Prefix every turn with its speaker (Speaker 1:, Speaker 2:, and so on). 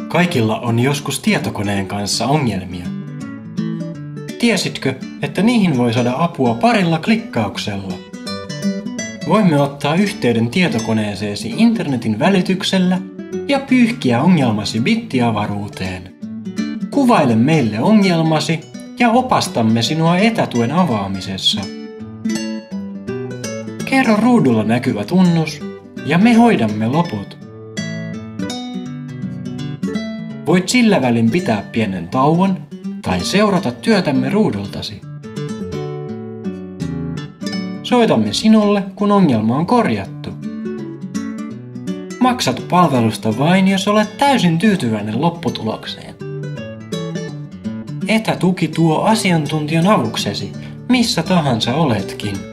Speaker 1: Kaikilla on joskus tietokoneen kanssa ongelmia. Tiesitkö, että niihin voi saada apua parilla klikkauksella? Voimme ottaa yhteyden tietokoneeseesi internetin välityksellä ja pyyhkiä ongelmasi bittiavaruuteen. Kuvaile meille ongelmasi ja opastamme sinua etätuen avaamisessa. Kerro ruudulla näkyvä tunnus ja me hoidamme loput. Voit sillä välin pitää pienen tauon tai seurata työtämme ruudultasi. Soitamme sinulle, kun ongelma on korjattu. Maksat palvelusta vain, jos olet täysin tyytyväinen lopputulokseen. Etätuki tuo asiantuntijan avuksesi, missä tahansa oletkin.